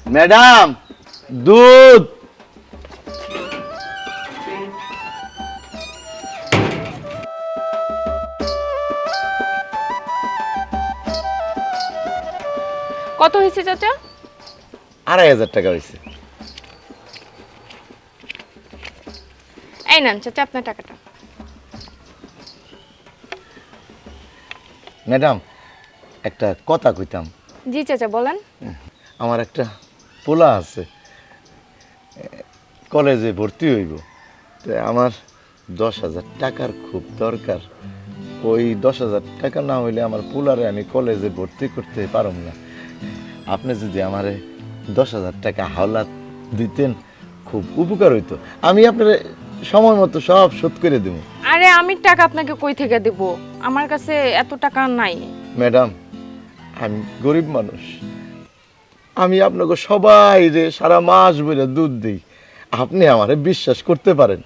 Madam, দুধ। কত হয়েছে চাচা? 2500 টাকা হয়েছে। এই নেন চাচা আপনার টাকাটা। ম্যাডাম, একটা কথা কইতাম। জি চাচা বলেন। আমার একটা পোলা আছে, কলেজে ভর্তি হইব। তো আমার 10,000 টাকার খুব দরকার। ওই 10,000 টাকা না হইলে আমার পোলারে আমি কলেজে ভর্তি করতে পারব না। আপনি যদি আমারে 10,000 টাকা হাওলাত দিতেন খুব উপকার হইতো। আমি আপনার সময় মতো সব শোধ করে দেব। আরে আমি টাকা আপনাকে কই থেকে দেব? আমার কাছে এত টাকা নাই। ম্যাডাম, আমি গরিব মানুষ। আমি আপনাকে সবাই রে সারা মাস বলে দুধ দিই। আপনি আমারে বিশ্বাস করতে পারেন।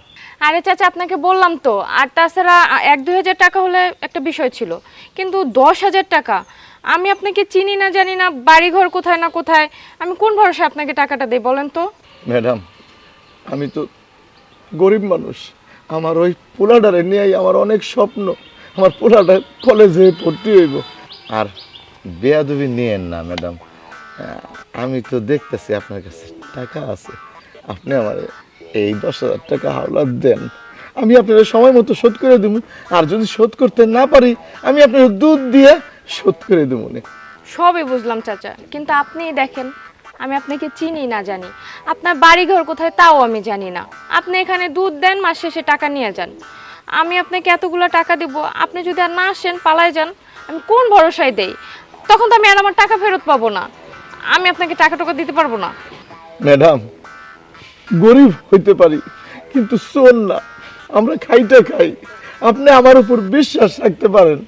আরে চাচা আপনাকে বললাম তো, আর তাছাড়া 1-2 হাজার টাকা হলে একটা বিষয় ছিল, কিন্তু 10,000 টাকা আমি আপনাকে চিনি না জানি না, বাড়িঘর কোথায় না কোথায়, আমি কোন ভরসায় আপনাকে টাকাটা দেই বলেন তো? ম্যাডাম, আমি তো গরিব মানুষ। আমার ওই পোলাডারে নিয়েই আমার অনেক স্বপ্ন। আমার পোলাডা কলেজে ভর্তি হইব। আর বেয়াদবি নিয়েন না ম্যাডাম, আমি তো দেখতেছি আপনার কাছে টাকা আছে। আপনি আমার এই 10,000 টাকা হাওলাত দেন, আমি আপনার সময় মতো শোধ করে দেব। আর যদি শোধ করতে না পারি, আমি আপনার দুধ দিয়ে শোধ করে দেবো না। সবই বুঝলাম চাচা, কিন্তু আপনিই দেখেন আমি আপনাকে চিনি না জানি, আপনার বাড়িঘর কোথায় তাও আমি জানি না। আপনি এখানে দুধ দেন, মাস শেষে টাকা নিয়ে যান। আমি আপনাকে এতগুলো টাকা দিব, আপনি যদি আর না আসেন, পালায় যান, আমি কোন ভরসায় দেই? তখন তো আমি আর আমার টাকা ফেরত পাবো না। আমি আপনাকে টাকা টাকা দিতে পারবো না। ম্যাডাম, গরিব হইতে পারি কিন্তু চোর না। আমরা খাইটা খাই। আপনি আমার উপর বিশ্বাস রাখতে পারেন।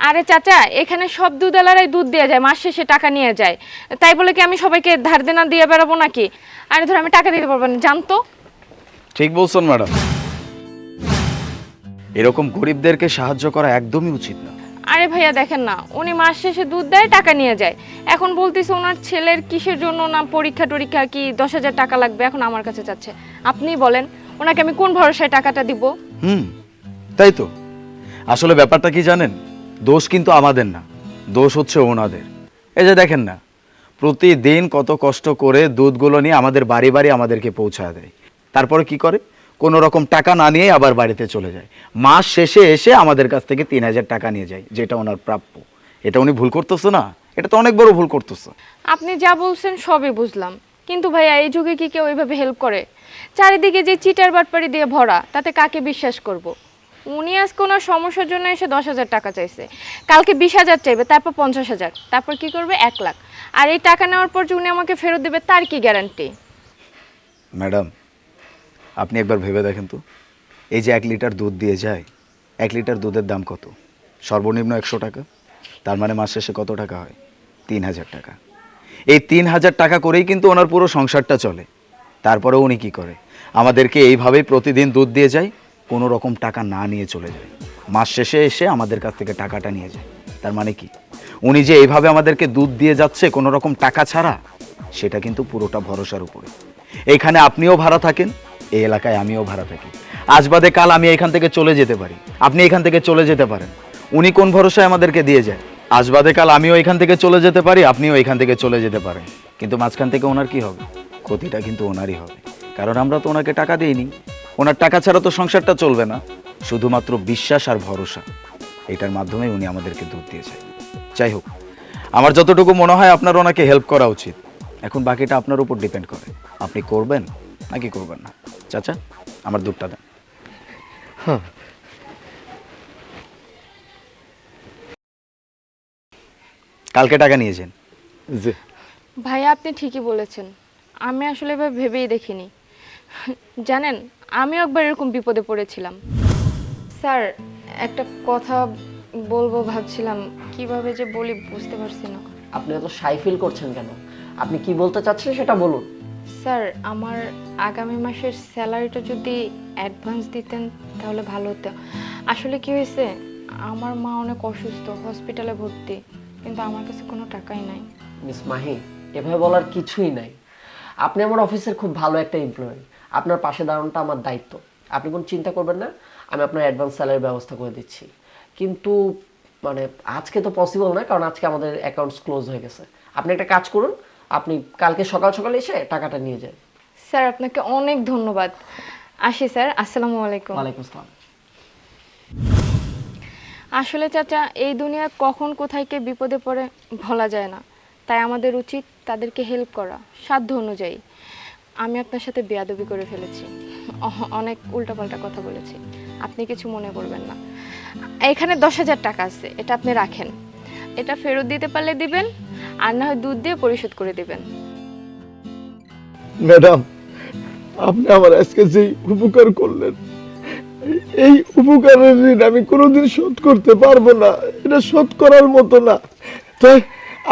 আরে চাচা, এখানে সব দুধওয়ালারাই দুধ দিয়ে যায়, মাস শেষে টাকা নিয়ে যায়। তাই বলে কি আমি সবাইকে ধার দেনা দিয়ে বেড়াবো নাকি? আরে ধর আমি টাকা দিতে পারবো না, জানতো। ঠিক বলছেন ম্যাডাম, এরকম গরিবদেরকে সাহায্য করা একদমই উচিত না। আরে ভাইয়া দেখেন না, উনি মাস শেষে দুধ দেয়, টাকা নিয়ে যায়। এখন বলতেছে ওনার ছেলের কিসের জন্য না পরীক্ষা টরীক্ষা কি 10,000 টাকা লাগবে, এখন আমার কাছে চাচ্ছে। আপনিই বলেন ওনাকে আমি কোন ভরসায় টাকাটা দিব? তাই তো। আসলে ব্যাপারটা কি জানেন, দোষ কিন্তু আমাদের না, দোষ হচ্ছে ওনাদের। এই যে দেখেন না, প্রতিদিন কত কষ্ট করে দুধগুলো নিয়ে আমাদের বাড়ি বাড়ি আমাদেরকে পৌঁছায় দেয়। তারপরে কি করে, কোনো রকম টাকা না নিয়ে আবার বাড়িতে চলে যায়। মাস শেষে এসে আমাদের কাছ থেকে 3,000 টাকা নিয়ে যায়, যেটা ওনার প্রাপ্য। এটা উনি ভুল করতেছে না? এটা তো অনেক বড় ভুল করতেছে। আপনি যা বলছেন সবই বুঝলাম, কিন্তু ভাইয়া এই যুগে কি কেউ এইভাবে হেল্প করে? চারিদিকে যে চিটার বাটপাড়ি দিয়ে ভরা, তাতে কাকে বিশ্বাস করব? উনি আজকে ওনার সমস্যার জন্য এসে 10,000 টাকা চাইছে, কালকে 20,000 চাইবে, তারপর 50,000, তারপর কি করবে 1 লাখ। আর এই টাকা নেওয়ার পর যে উনি আমাকে ফেরত দেবে তার কি গ্যারান্টি? ম্যাডাম, আপনি একবার ভেবে দেখেন তো, এই যে 1 লিটার দুধ দিয়ে যায়, 1 লিটার দুধের দাম কত? সর্বনিম্ন 100 টাকা। তার মানে মাস শেষে কত টাকা হয়? 3,000 টাকা। এই 3,000 টাকা করেই কিন্তু ওনার পুরো সংসারটা চলে। তারপরেও উনি কি করে, আমাদেরকে এইভাবেই প্রতিদিন দুধ দিয়ে যায়, কোনো রকম টাকা না নিয়ে চলে যায়। মাস শেষে এসে আমাদের কাছ থেকে টাকাটা নিয়ে যায়। তার মানে কি, উনি যে এইভাবে আমাদেরকে দুধ দিয়ে যাচ্ছে কোনো রকম টাকা ছাড়া, সেটা কিন্তু পুরোটা ভরসার উপরে। এইখানে আপনিও ভাড়া থাকেন, এই এলাকায় আমিও ভাড়া থাকি। আজ বাদে কাল আমি এখান থেকে চলে যেতে পারি, আপনি এখান থেকে চলে যেতে পারেন। উনি কোন ভরসায় আমাদেরকে দিয়ে যায়? আজ বাদে কাল আমিও এখান থেকে চলে যেতে পারি, আপনিও এখান থেকে চলে যেতে পারেন। কিন্তু মাঝখান থেকে ওনার কি হবে? ক্ষতিটা কিন্তু ওনারই হবে, কারণ আমরা তো ওনাকে টাকা দিইনি। ওনার টাকা ছাড়া তো সংসারটা চলবে না। শুধুমাত্র বিশ্বাস আর ভরসা, এটার মাধ্যমে উনি আমাদেরকে দুধ দিয়েছে। যাই হোক, আমার যতটুকু মনে হয় আপনার ওনাকে হেল্প করা উচিত। এখন বাকিটা আপনার উপর ডিপেন্ড করে, আপনি করবেন নাকি করবেন না। চাচা, আমার দুধটা দেন। কালকে টাকা নিয়েছেন। জি। ভাইয়া আপনি ঠিকই বলেছেন, আমি আসলে এভাবে ভেবেই দেখিনি। জানেন, আমিও একবার এরকম বিপদে পড়েছিলাম। স্যার, একটা কথা বলবো ভাবছিলাম, কিভাবে যে বলি বুঝতে পারছি না। আপনি এত শাই ফিল করছেন কেন? আপনি কি বলতে চাচ্ছেন সেটা বলুন। স্যার, আমার আগামী মাসের স্যালারিটা যদি অ্যাডভান্স দিতেন তাহলে ভালো হতো। আসলে কি হয়েছে, আমার মা অনেক অসুস্থ, হসপিটালে ভর্তি, কিন্তু আমার কাছে কোনো টাকাই নাই। মিস মাহি, এভাবে বলার কিছুই নাই। আপনি আমার অফিসের খুব ভালো একটা এমপ্লয়ি, আপনার পাশে দাঁড়ানোটা আমার দায়িত্ব। আপনি কোনো চিন্তা করবেন না, আমি আপনার অ্যাডভান্স স্যালারির ব্যবস্থা করে দিচ্ছি। কিন্তু মানে আজকে তো পসিবল না, কারণ আজকে আমাদের অ্যাকাউন্টস ক্লোজ হয়ে গেছে। আপনি একটা কাজ করুন, আপনি কালকে সকাল সকাল এসে টাকাটা নিয়ে যান। স্যার আপনাকে অনেক ধন্যবাদ। আসি স্যার, আসসালামু আলাইকুম। ওয়ালাইকুম আসসালাম। আসলে চাচা, এই দুনিয়ায় কখন কোথায় কে বিপদে পড়ে বলা যায় না, তাই আমাদের উচিত তাদেরকে হেল্প করা সাধ্য অনুযায়ী। আমি আপনার সাথে বেয়াদবি করে ফেলেছি, অনেক উল্টাপাল্টা কথা বলেছি, আপনি কিছু মনে করবেন না। এখানে 10,000 টাকা আছে, এটা আপনি রাখেন। এটা ফেরত দিতে পারলে দিবেন, আর না হয় দুধ দিয়ে পরিশোধ করে দিবেন। ম্যাডাম, আপনি আমার আজকে যে উপকার করলেন, এই উপকারের ঋণ আমি কোনোদিন শোধ করতে পারবো না, এটা শোধ করার মতো না। তাই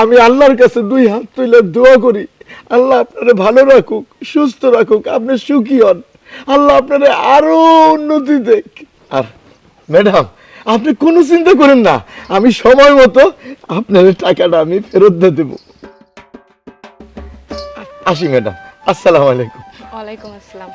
আমি আল্লাহর কাছে 2 হাত তুলে দোয়া করি, আল্লাহ আপনারে ভালো রাখুক, সুস্থ রাখুক, আপনি সুখী হন, আল্লাহ আপনারে আরো উন্নতি দেখ। আর ম্যাডাম, আপনি কোনো চিন্তা করেন না, আমি সময় মতো আপনার টাকাটা আমি ফেরত দিয়ে দেবো। আসি ম্যাডাম, আসসালামু আলাইকুম। ওয়ালাইকুম আসসালাম।